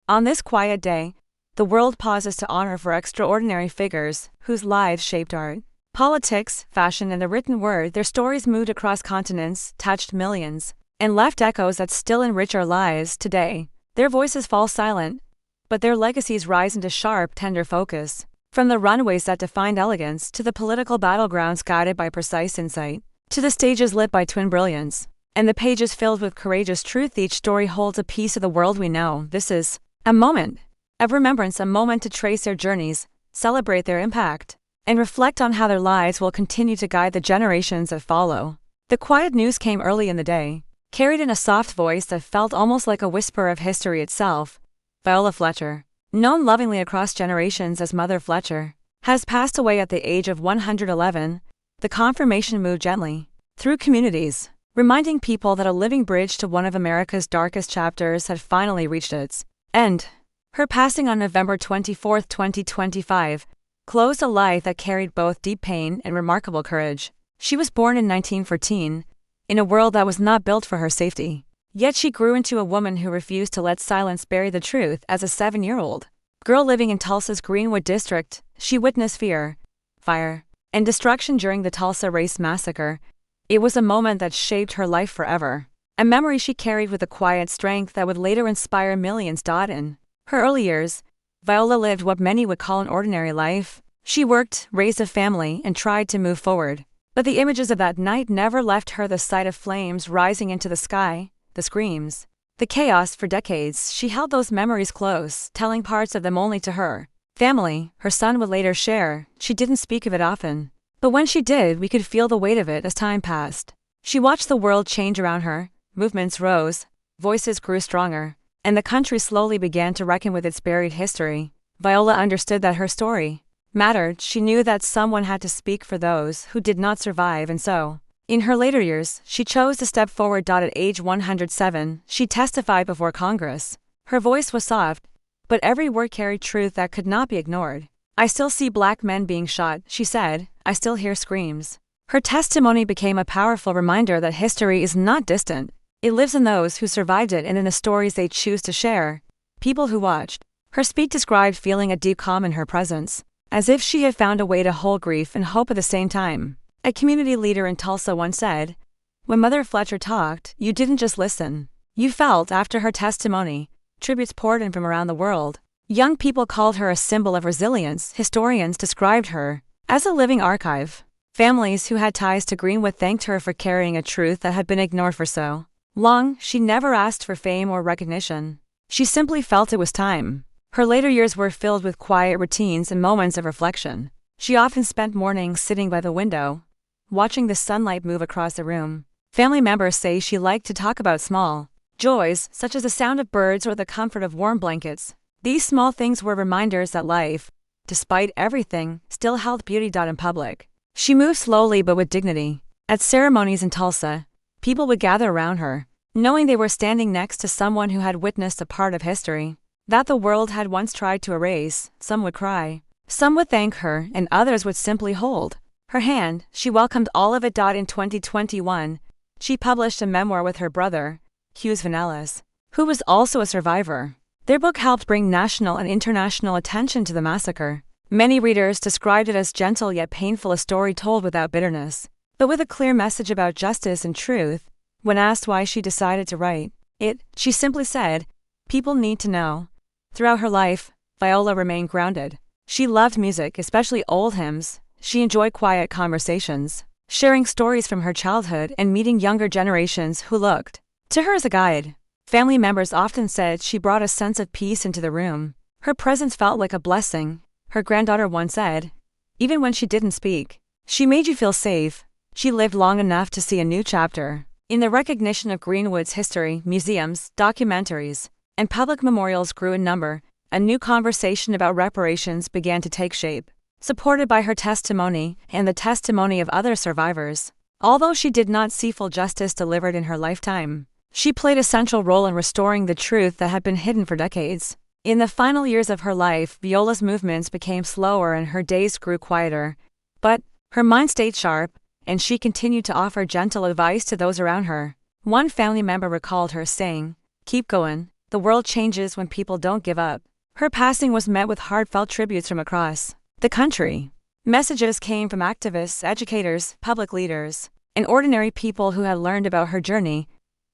On this quiet day, the world pauses to honor for extraordinary figures whose lives shaped art, politics, fashion, and the written word. Their stories moved across continents, touched millions, and left echoes that still enrich our lives today. Their voices fall silent, but their legacies rise into sharp, tender focus. From the runways that defined elegance to the political battlegrounds guided by precise insight, to the stages lit by twin brilliance, and the pages filled with courageous truth, each story holds a piece of the world we know. This is a moment of remembrance, a moment to trace their journeys, celebrate their impact, and reflect on how their lives will continue to guide the generations that follow. The quiet news came early in the day, carried in a soft voice that felt almost like a whisper of history itself. Viola Fletcher, known lovingly across generations as Mother Fletcher, has passed away at the age of 111. The confirmation moved gently through communities, reminding people that a living bridge to one of America's darkest chapters had finally reached its end. Her passing on November 24, 2025, closed a life that carried both deep pain and remarkable courage. She was born in 1914, in a world that was not built for her safety. Yet she grew into a woman who refused to let silence bury the truth. As a 7-year-old girl living in Tulsa's Greenwood district, she witnessed fear, fire, and destruction during the Tulsa Race Massacre. It was a moment that shaped her life forever, a memory she carried with a quiet strength that would later inspire millions. In her early years, Viola lived what many would call an ordinary life. She worked, raised a family, and tried to move forward. But the images of that night never left her. The sight of flames rising into the sky, the screams, the chaos. For decades, she held those memories close, telling parts of them only to her family. Her son would later share, she didn't speak of it often, but when she did, we could feel the weight of it. As time passed, she watched the world change around her. Movements rose, voices grew stronger, and the country slowly began to reckon with its buried history. Viola understood that her story mattered. She knew that someone had to speak for those who did not survive, and so, in her later years, she chose to step forward. At age 107, she testified before Congress. Her voice was soft, but every word carried truth that could not be ignored. "I still see black men being shot," she said. "I still hear screams." Her testimony became a powerful reminder that history is not distant. It lives in those who survived it and in the stories they choose to share. People who watched her speak described feeling a deep calm in her presence, as if she had found a way to hold grief and hope at the same time. A community leader in Tulsa once said, "When Mother Fletcher talked, you didn't just listen. You felt." After her testimony, tributes poured in from around the world. Young people called her a symbol of resilience. Historians described her as a living archive. Families who had ties to Greenwood thanked her for carrying a truth that had been ignored for so long. She never asked for fame or recognition. She simply felt it was time. Her later years were filled with quiet routines and moments of reflection. She often spent mornings sitting by the window, watching the sunlight move across the room. Family members say she liked to talk about small joys, such as the sound of birds or the comfort of warm blankets. These small things were reminders that life, despite everything, still held beauty. In public, she moved slowly but with dignity. At ceremonies in Tulsa, people would gather around her, knowing they were standing next to someone who had witnessed a part of history that the world had once tried to erase. Some would cry, some would thank her, and others would simply hold her hand. She welcomed all of it. In 2021, she published a memoir with her brother, Hugh Vanellis, who was also a survivor. Their book helped bring national and international attention to the massacre. Many readers described it as gentle yet painful, a story told without bitterness, but with a clear message about justice and truth. When asked why she decided to write it, she simply said, "People need to know." Throughout her life, Viola remained grounded. She loved music, especially old hymns. She enjoyed quiet conversations, sharing stories from her childhood and meeting younger generations who looked to her as a guide. Family members often said she brought a sense of peace into the room. Her presence felt like a blessing. Her granddaughter once said, "Even when she didn't speak, she made you feel safe." She lived long enough to see a new chapter in the recognition of Greenwood's history. Museums, documentaries, and public memorials grew in number. A new conversation about reparations began to take shape, supported by her testimony and the testimony of other survivors. Although she did not see full justice delivered in her lifetime, she played a central role in restoring the truth that had been hidden for decades. In the final years of her life, Viola's movements became slower and her days grew quieter. But her mind stayed sharp, and she continued to offer gentle advice to those around her. One family member recalled her saying, "Keep going. The world changes when people don't give up. Her passing was met with heartfelt tributes from across the country. Messages came from activists, educators, public leaders, and ordinary people who had learned about her journey.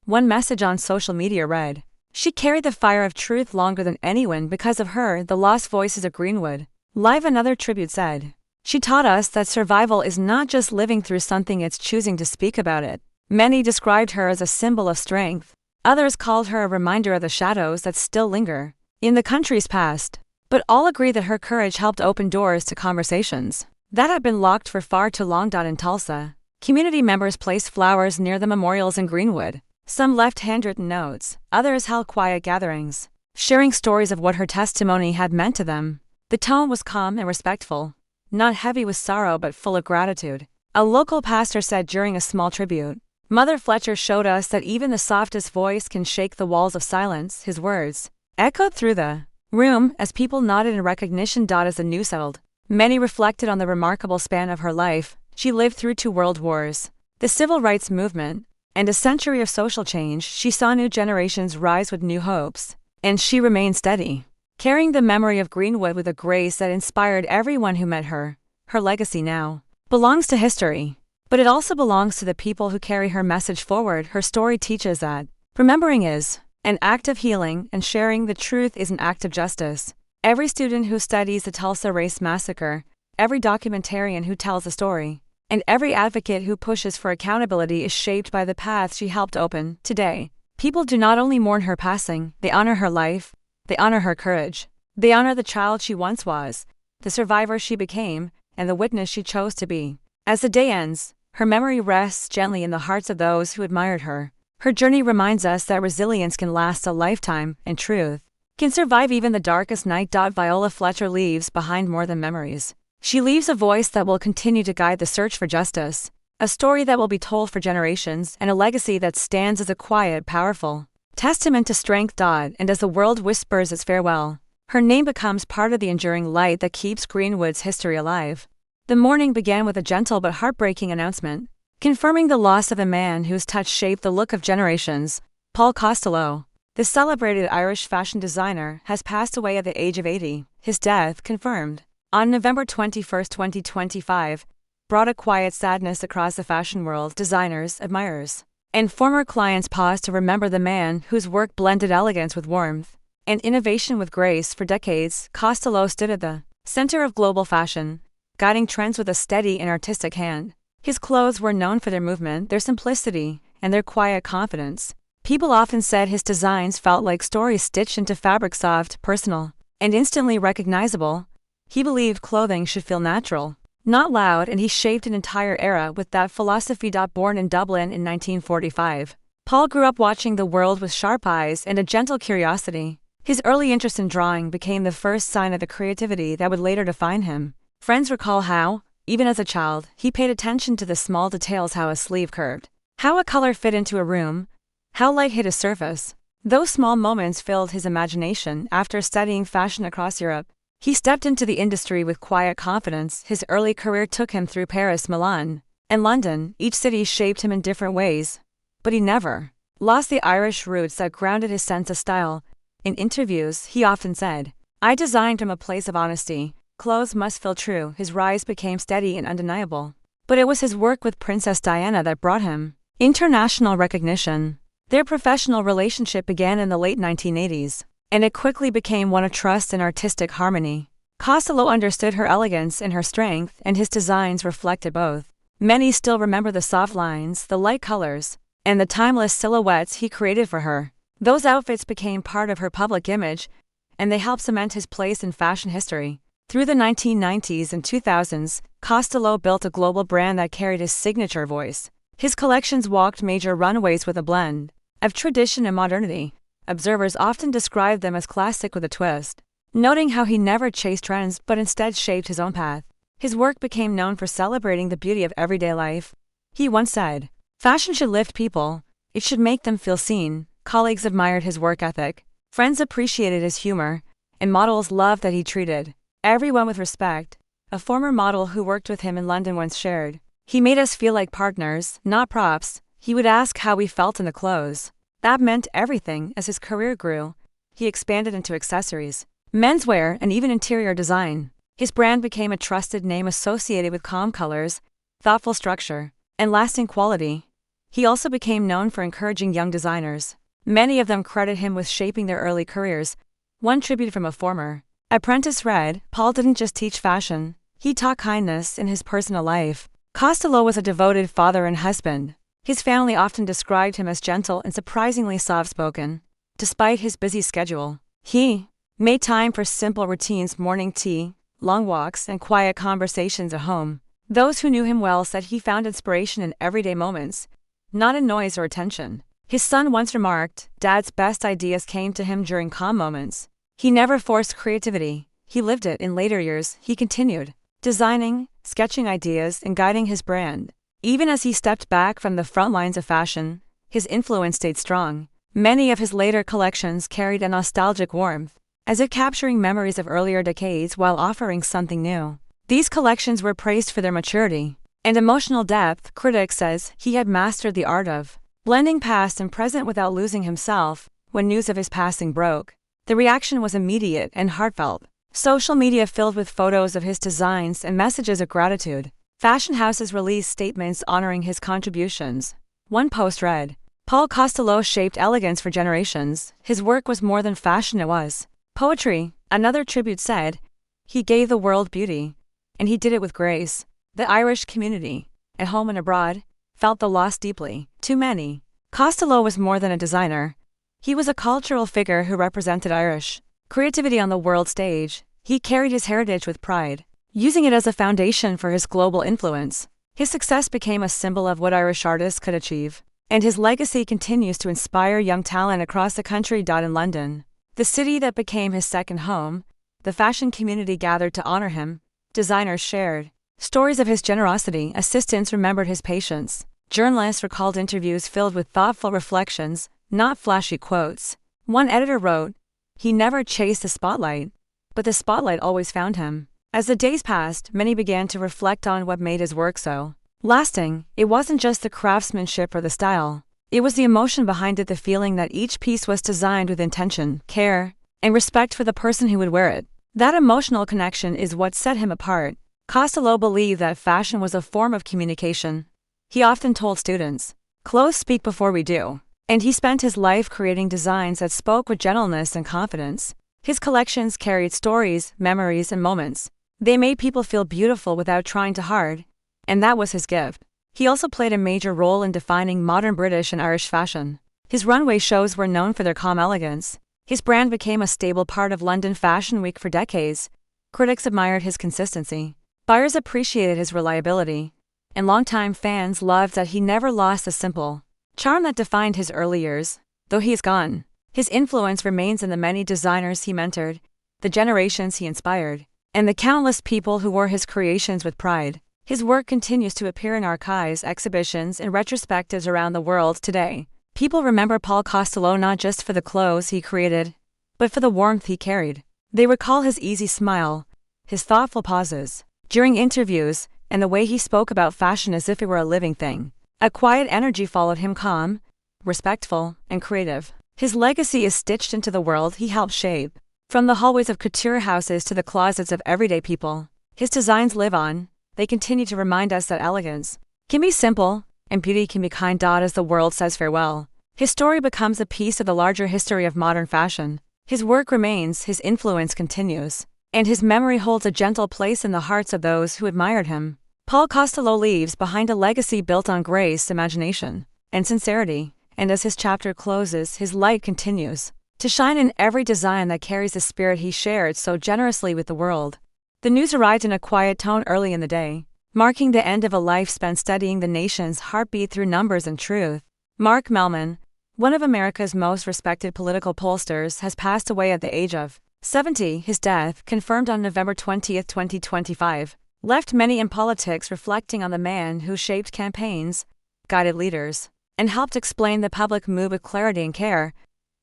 One message on social media read, "She carried the fire of truth longer than anyone. Because of her, the lost voices of Greenwood live." Another tribute said, "She taught us that survival is not just living through something, it's choosing to speak about it." Many described her as a symbol of strength. Others called her a reminder of the shadows that still linger in the country's past. But all agree that her courage helped open doors to conversations that had been locked for far too long. In Tulsa, community members placed flowers near the memorials in Greenwood. Some left handwritten notes, others held quiet gatherings, sharing stories of what her testimony had meant to them. The tone was calm and respectful, not heavy with sorrow but full of gratitude. A local pastor said during a small tribute, "Mother Fletcher showed us that even the softest voice can shake the walls of silence." His words echoed through the room as people nodded in recognition. As the news settled, many reflected on the remarkable span of her life. She lived through 2 world wars, the civil rights movement, and a century of social change. She saw new generations rise with new hopes, and she remained steady, carrying the memory of Greenwood with a grace that inspired everyone who met her. Her legacy now belongs to history, but it also belongs to the people who carry her message forward. Her story teaches that remembering is an act of healing, and sharing the truth is an act of justice. Every student who studies the Tulsa Race Massacre, every documentarian who tells a story, and every advocate who pushes for accountability is shaped by the path she helped open. Today, people do not only mourn her passing, they honor her life, they honor her courage. They honor the child she once was, the survivor she became, and the witness she chose to be. As the day ends, her memory rests gently in the hearts of those who admired her. Her journey reminds us that resilience can last a lifetime, and truth can survive even the darkest night. Viola Fletcher leaves behind more than memories. She leaves a voice that will continue to guide the search for justice, a story that will be told for generations, and a legacy that stands as a quiet, powerful testament to strength. And as the world whispers its farewell, her name becomes part of the enduring light that keeps Greenwood's history alive. The morning began with a gentle but heartbreaking announcement, confirming the loss of a man whose touch shaped the look of generations. Paul Costelloe, the celebrated Irish fashion designer, has passed away at the age of 80. His death, confirmed on November 21, 2025, brought a quiet sadness across the fashion world. Designers, admirers, and former clients paused to remember the man whose work blended elegance with warmth and innovation with grace. For decades, Costelloe stood at the center of global fashion, guiding trends with a steady and artistic hand. His clothes were known for their movement, their simplicity, and their quiet confidence. People often said his designs felt like stories stitched into fabric, soft, personal, and instantly recognizable. He believed clothing should feel natural, not loud, and he shaped an entire era with that philosophy. Born in Dublin in 1945, Paul grew up watching the world with sharp eyes and a gentle curiosity. His early interest in drawing became the first sign of the creativity that would later define him. Friends recall how, even as a child, he paid attention to the small details: how a sleeve curved, how a color fit into a room, how light hit a surface. Those small moments filled his imagination. After studying fashion across Europe, he stepped into the industry with quiet confidence. His early career took him through Paris, Milan, and London. Each city shaped him in different ways, but he never lost the Irish roots that grounded his sense of style. In interviews, he often said, "I designed from a place of honesty. Clothes must feel true." His rise became steady and undeniable, but it was his work with Princess Diana that brought him international recognition. Their professional relationship began in the late 1980s, and it quickly became one of trust and artistic harmony. Costelloe understood her elegance and her strength, and his designs reflected both. Many still remember the soft lines, the light colors, and the timeless silhouettes he created for her. Those outfits became part of her public image, and they helped cement his place in fashion history. Through the 1990s and 2000s, Costelloe built a global brand that carried his signature voice. His collections walked major runways with a blend of tradition and modernity. Observers often described them as classic with a twist, noting how he never chased trends but instead shaped his own path. His work became known for celebrating the beauty of everyday life. He once said, "Fashion should lift people, it should make them feel seen." Colleagues admired his work ethic, friends appreciated his humor, and models loved that he treated everyone with respect. A former model who worked with him in London once shared, "He made us feel like partners, not props." He would ask how we felt in the clothes. That meant everything. As his career grew, he expanded into accessories, menswear, and even interior design. His brand became a trusted name associated with calm colors, thoughtful structure, and lasting quality. He also became known for encouraging young designers. Many of them credit him with shaping their early careers. One tribute from a former apprentice read, "Paul didn't just teach fashion, he taught kindness in his personal life." Costelloe was a devoted father and husband. His family often described him as gentle and surprisingly soft-spoken. Despite his busy schedule, he made time for simple routines: morning tea, long walks, and quiet conversations at home. Those who knew him well said he found inspiration in everyday moments, not in noise or attention. His son once remarked, "Dad's best ideas came to him during calm moments." He never forced creativity, he lived it. In later years, he continued designing, sketching ideas, and guiding his brand. Even as he stepped back from the front lines of fashion, his influence stayed strong. Many of his later collections carried a nostalgic warmth, as if capturing memories of earlier decades while offering something new. These collections were praised for their maturity and emotional depth. Critics says he had mastered the art of blending past and present without losing himself. When news of his passing broke, the reaction was immediate and heartfelt. Social media filled with photos of his designs and messages of gratitude. Fashion houses released statements honoring his contributions. One post read, "Paul Costelloe shaped elegance for generations. His work was more than fashion, it was poetry." Another tribute said, "He gave the world beauty, and he did it with grace." The Irish community, at home and abroad, felt the loss deeply. Too many. Costelloe was more than a designer. He was a cultural figure who represented Irish creativity on the world stage. He carried his heritage with pride, using it as a foundation for his global influence. His success became a symbol of what Irish artists could achieve, and his legacy continues to inspire young talent across the country. In London, the city that became his second home, the fashion community gathered to honor him. Designers shared stories of his generosity, assistants remembered his patience, journalists recalled interviews filled with thoughtful reflections, not flashy quotes. One editor wrote, "He never chased the spotlight, but the spotlight always found him." As the days passed, many began to reflect on what made his work so lasting. It wasn't just the craftsmanship or the style. It was the emotion behind it, the feeling that each piece was designed with intention, care, and respect for the person who would wear it. That emotional connection is what set him apart. Costelloe believed that fashion was a form of communication. He often told students, "Clothes speak before we do." And he spent his life creating designs that spoke with gentleness and confidence. His collections carried stories, memories, and moments. They made people feel beautiful without trying too hard, and that was his gift. He also played a major role in defining modern British and Irish fashion. His runway shows were known for their calm elegance. His brand became a stable part of London Fashion Week for decades. Critics admired his consistency. Buyers appreciated his reliability. And longtime fans loved that he never lost the simple charm that defined his early years. Though he is gone, his influence remains in the many designers he mentored, the generations he inspired, and the countless people who wore his creations with pride. His work continues to appear in archives, exhibitions, and retrospectives around the world today. People remember Paul Costelloe not just for the clothes he created, but for the warmth he carried. They recall his easy smile, his thoughtful pauses during interviews, and the way he spoke about fashion as if it were a living thing. A quiet energy followed him, calm, respectful, and creative. His legacy is stitched into the world he helped shape. From the hallways of couture houses to the closets of everyday people, his designs live on. They continue to remind us that elegance can be simple, and beauty can be kind. As the world says farewell, his story becomes a piece of the larger history of modern fashion. His work remains, his influence continues, and his memory holds a gentle place in the hearts of those who admired him. Paul Costelloe leaves behind a legacy built on grace, imagination, and sincerity, and as his chapter closes, his light continues to shine in every design that carries the spirit he shared so generously with the world. The news arrived in a quiet tone early in the day, marking the end of a life spent studying the nation's heartbeat through numbers and truth. Mark Mellman, one of America's most respected political pollsters, has passed away at the age of 70. His death, confirmed on November 20, 2025, left many in politics reflecting on the man who shaped campaigns, guided leaders, and helped explain the public mood with clarity and care.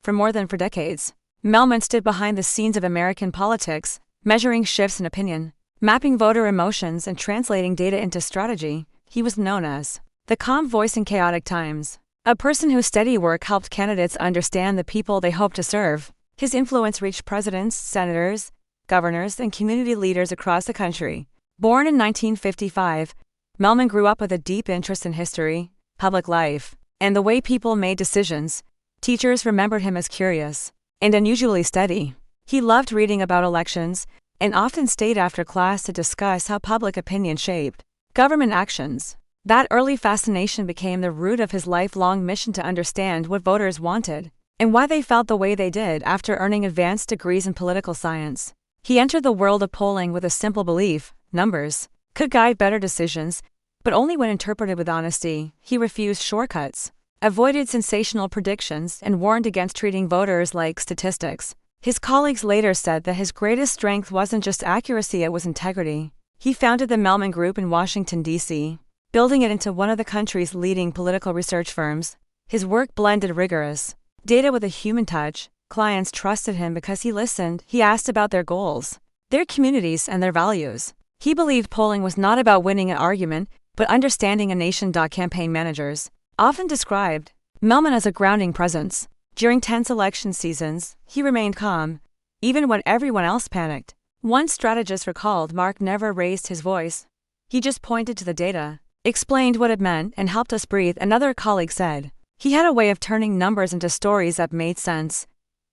For more than 4 decades, Mellman stood behind the scenes of American politics, measuring shifts in opinion, mapping voter emotions, and translating data into strategy. He was known as the calm voice in chaotic times, a person whose steady work helped candidates understand the people they hoped to serve. His influence reached presidents, senators, governors, and community leaders across the country. Born in 1955, Mellman grew up with a deep interest in history, public life, and the way people made decisions. Teachers remembered him as curious and unusually steady. He loved reading about elections and often stayed after class to discuss how public opinion shaped government actions. That early fascination became the root of his lifelong mission to understand what voters wanted and why they felt the way they did. After earning advanced degrees in political science, he entered the world of polling with a simple belief: numbers could guide better decisions, but only when interpreted with honesty. He refused shortcuts, avoided sensational predictions, and warned against treating voters like statistics. His colleagues later said that his greatest strength wasn't just accuracy, it was integrity. He founded the Mellman Group in Washington, D.C., building it into one of the country's leading political research firms. His work blended rigorous data with a human touch. Clients trusted him because he listened. He asked about their goals, their communities, and their values. He believed polling was not about winning an argument, but understanding a nation. Campaign managers often described Mellman as a grounding presence. During tense election seasons, he remained calm, even when everyone else panicked. One strategist recalled Mark never raised his voice. He just pointed to the data, explained what it meant, and helped us breathe. Another colleague said he had a way of turning numbers into stories that made sense.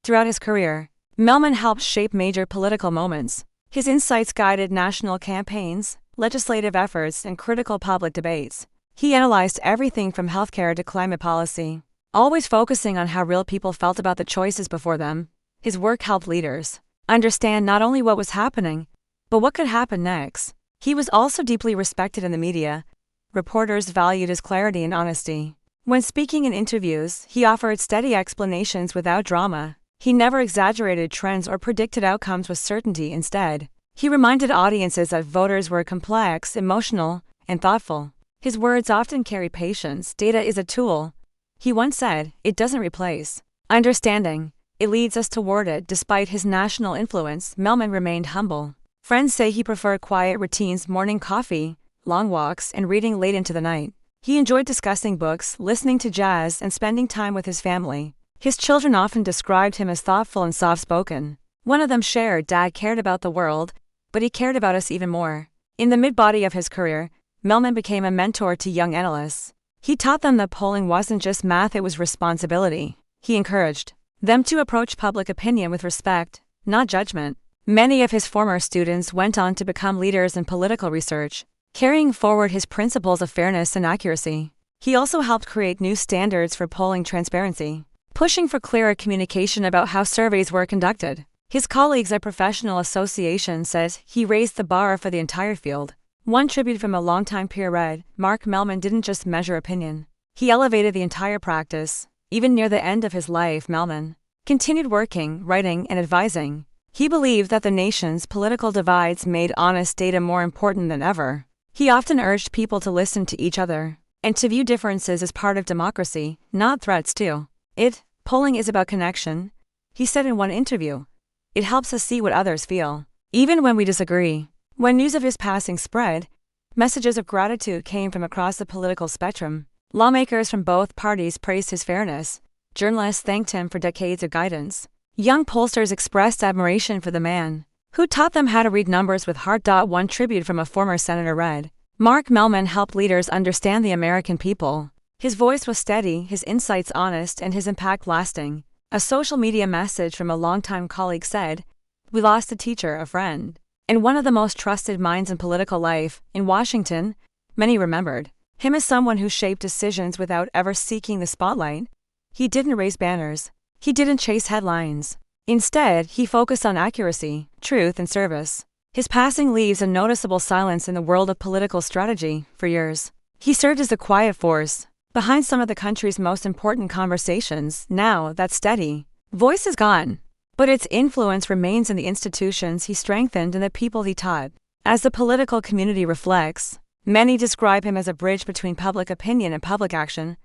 Throughout his career, Mellman helped shape major political moments. His insights guided national campaigns, legislative efforts, and critical public debates. He analyzed everything from healthcare to climate policy, always focusing on how real people felt about the choices before them. His work helped leaders understand not only what was happening, but what could happen next. He was also deeply respected in the media. Reporters valued his clarity and honesty. When speaking in interviews, he offered steady explanations without drama. He never exaggerated trends or predicted outcomes with certainty. Instead, he reminded audiences that voters were complex, emotional, and thoughtful. His words often carry patience. Data is a tool, he once said, it doesn't replace understanding, it leads us toward it. Despite his national influence, Mellman remained humble. Friends say he preferred quiet routines: morning coffee, long walks, and reading late into the night. He enjoyed discussing books, listening to jazz, and spending time with his family. His children often described him as thoughtful and soft-spoken. One of them shared, "Dad cared about the world, but he cared about us even more." In the mid-body of his career, Mellman became a mentor to young analysts. He taught them that polling wasn't just math, it was responsibility. He encouraged them to approach public opinion with respect, not judgment. Many of his former students went on to become leaders in political research, carrying forward his principles of fairness and accuracy. He also helped create new standards for polling transparency, pushing for clearer communication about how surveys were conducted. His colleagues at professional associations said he raised the bar for the entire field. One tribute from a longtime peer read, "Mark Mellman didn't just measure opinion, he elevated the entire practice." Even near the end of his life, Mellman continued working, writing, and advising. He believed that the nation's political divides made honest data more important than ever. He often urged people to listen to each other and to view differences as part of democracy, not threats to it. Polling is about connection, he said in one interview. It helps us see what others feel, even when we disagree. When news of his passing spread, messages of gratitude came from across the political spectrum. Lawmakers from both parties praised his fairness. Journalists thanked him for decades of guidance. Young pollsters expressed admiration for the man who taught them how to read numbers with heart. One tribute from a former senator read, "Mark Mellman helped leaders understand the American people. His voice was steady, his insights honest, and his impact lasting." A social media message from a longtime colleague said, "We lost a teacher, a friend, and one of the most trusted minds in political life." In Washington, many remembered him as someone who shaped decisions without ever seeking the spotlight. He didn't raise banners. He didn't chase headlines. Instead, he focused on accuracy, truth, and service. His passing leaves a noticeable silence in the world of political strategy. For years, he served as a quiet force behind some of the country's most important conversations. Now, that steady voice is gone, but its influence remains in the institutions he strengthened and the people he taught. As the political community reflects, many describe him as a bridge between public opinion and public action.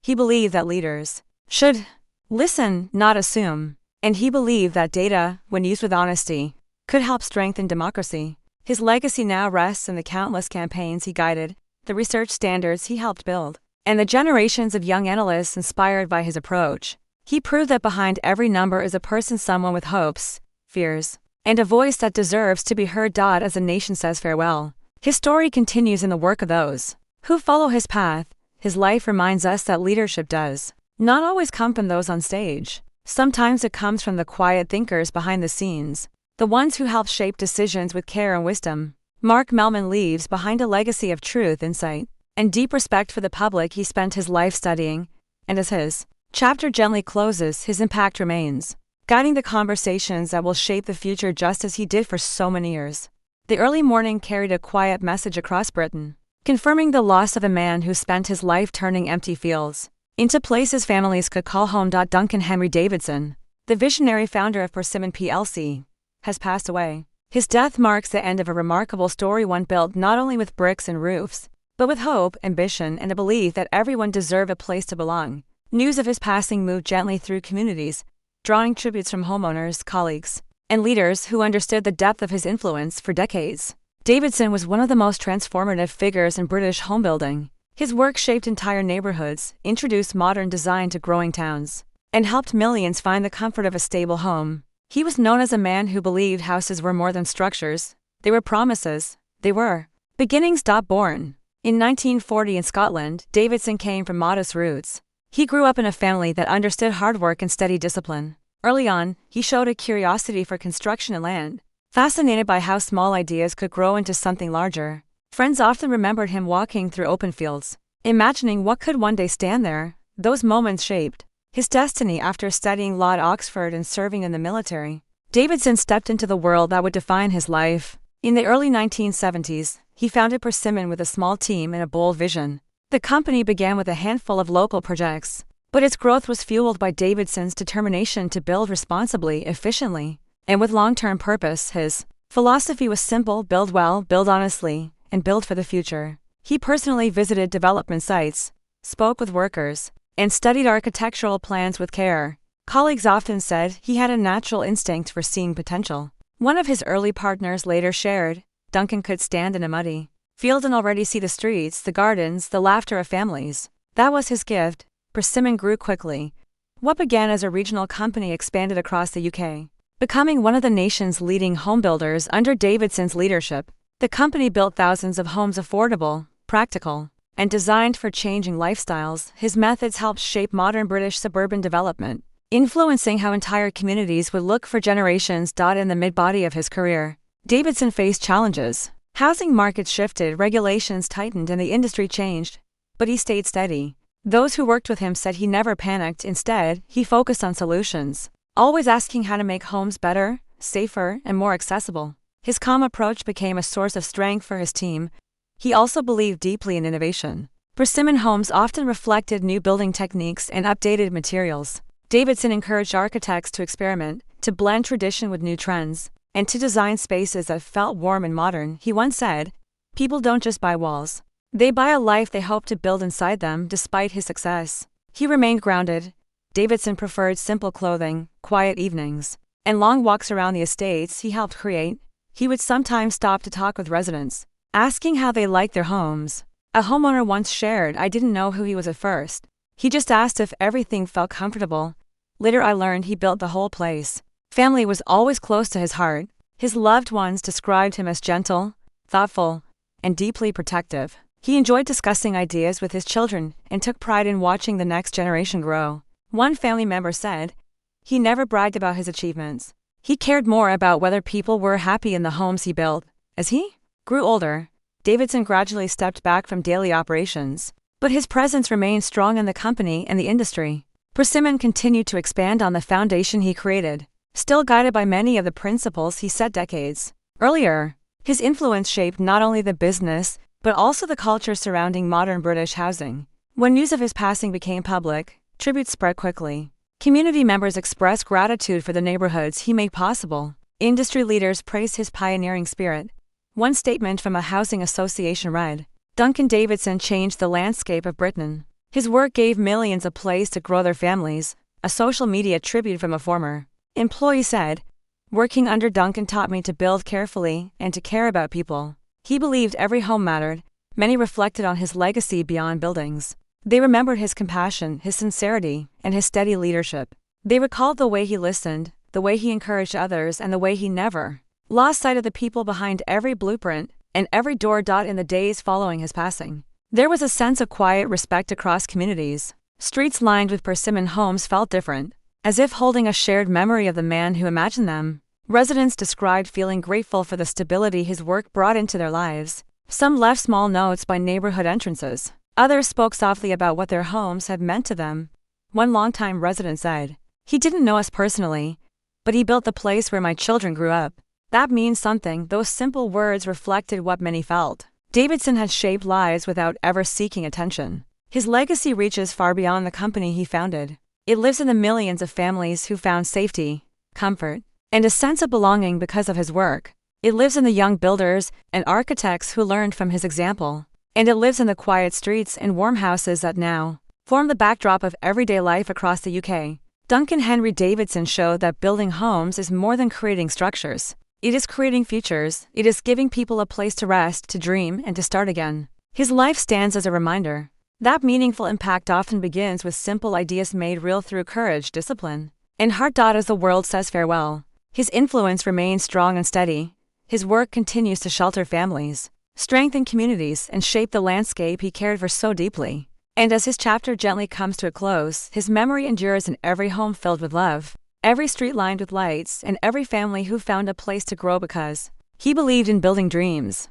He believed that leaders should listen, not assume, and he believed that data, when used with honesty, could help strengthen democracy. His legacy now rests in the countless campaigns he guided, the research standards he helped build, and the generations of young analysts inspired by his approach. He proved that behind every number is a person, someone with hopes, fears, and a voice that deserves to be heard. As the nation says farewell, his story continues in the work of those who follow his path. His life reminds us that leadership does not always come from those on stage. Sometimes it comes from the quiet thinkers behind the scenes, the ones who help shape decisions with care and wisdom. Mark Mellman leaves behind a legacy of truth, insight, and deep respect for the public he spent his life studying, and as his chapter gently closes, his impact remains, guiding the conversations that will shape the future just as he did for so many years. The early morning carried a quiet message across Britain, confirming the loss of a man who spent his life turning empty fields into places families could call home. Duncan Henry Davidson, the visionary founder of Persimmon plc, has passed away. His death marks the end of a remarkable story, one built not only with bricks and roofs, but with hope, ambition, and a belief that everyone deserved a place to belong. News of his passing moved gently through communities, drawing tributes from homeowners, colleagues, and leaders who understood the depth of his influence for decades. Davidson was one of the most transformative figures in British homebuilding. His work shaped entire neighborhoods, introduced modern design to growing towns, and helped millions find the comfort of a stable home. He was known as a man who believed houses were more than structures. They were promises. They were beginnings. Born in 1940 in Scotland, Davidson came from modest roots. He grew up in a family that understood hard work and steady discipline. Early on, he showed a curiosity for construction and land, fascinated by how small ideas could grow into something larger. Friends often remembered him walking through open fields, imagining what could one day stand there. Those moments shaped his destiny. After studying law at Oxford and serving in the military, Davidson stepped into the world that would define his life. In the early 1970s, he founded Persimmon with a small team and a bold vision. The company began with a handful of local projects, but its growth was fueled by Davidson's determination to build responsibly, efficiently, and with long-term purpose. His philosophy was simple: build well, build honestly, and build for the future. He personally visited development sites, spoke with workers, and studied architectural plans with care. Colleagues often said he had a natural instinct for seeing potential. One of his early partners later shared, "Duncan could stand in a muddy field and already see the streets, the gardens, the laughter of families." That was his gift. Persimmon grew quickly. What began as a regional company expanded across the UK, becoming one of the nation's leading homebuilders under Davidson's leadership. The company built thousands of homes, affordable, practical, and designed for changing lifestyles. His methods helped shape modern British suburban development, influencing how entire communities would look for generations. In the mid-body of his career, Davidson faced challenges. Housing markets shifted, regulations tightened, and the industry changed. But he stayed steady. Those who worked with him said he never panicked. Instead, he focused on solutions, always asking how to make homes better, safer, and more accessible. His calm approach became a source of strength for his team. He also believed deeply in innovation. Persimmon homes often reflected new building techniques and updated materials. Davidson encouraged architects to experiment, to blend tradition with new trends, and to design spaces that felt warm and modern. He once said, "People don't just buy walls. They buy a life they hope to build inside them." Despite his success, he remained grounded. Davidson preferred simple clothing, quiet evenings, and long walks around the estates he helped create. He would sometimes stop to talk with residents, asking how they liked their homes. A homeowner once shared, "I didn't know who he was at first. He just asked if everything felt comfortable. Later I learned he built the whole place." Family was always close to his heart. His loved ones described him as gentle, thoughtful, and deeply protective. He enjoyed discussing ideas with his children and took pride in watching the next generation grow. One family member said, "He never bragged about his achievements. He cared more about whether people were happy in the homes he built." As he grew older, Davidson gradually stepped back from daily operations, but his presence remained strong in the company and the industry. Persimmon continued to expand on the foundation he created, still guided by many of the principles he set decades earlier. His influence shaped not only the business, but also the culture surrounding modern British housing. When news of his passing became public, tributes spread quickly. Community members expressed gratitude for the neighborhoods he made possible. Industry leaders praised his pioneering spirit. One statement from a housing association read, "Duncan Davidson changed the landscape of Britain. His work gave millions a place to grow their families." A social media tribute from a former employee said, "Working under Duncan taught me to build carefully and to care about people. He believed every home mattered." Many reflected on his legacy beyond buildings. They remembered his compassion, his sincerity, and his steady leadership. They recalled the way he listened, the way he encouraged others, and the way he never lost sight of the people behind every blueprint and every door in the days following his passing. There was a sense of quiet respect across communities. Streets lined with persimmon homes felt different, as if holding a shared memory of the man who imagined them. Residents described feeling grateful for the stability his work brought into their lives. Some left small notes by neighborhood entrances. Others spoke softly about what their homes had meant to them. One longtime resident said, "He didn't know us personally, but he built the place where my children grew up." That means something. Those simple words reflected what many felt. Davidson had shaped lives without ever seeking attention. His legacy reaches far beyond the company he founded. It lives in the millions of families who found safety, comfort, and a sense of belonging because of his work. It lives in the young builders and architects who learned from his example. And it lives in the quiet streets and warm houses that now form the backdrop of everyday life across the UK. Duncan Henry Davidson showed that building homes is more than creating structures. It is creating futures. It is giving people a place to rest, to dream, and to start again. His life stands as a reminder that meaningful impact often begins with simple ideas made real through courage, discipline, and heart. As the world says farewell, his influence remains strong and steady. His work continues to shelter families, strengthen communities, and shape the landscape he cared for so deeply. And as his chapter gently comes to a close, his memory endures in every home filled with love, every street lined with lights, and every family who found a place to grow because he believed in building dreams.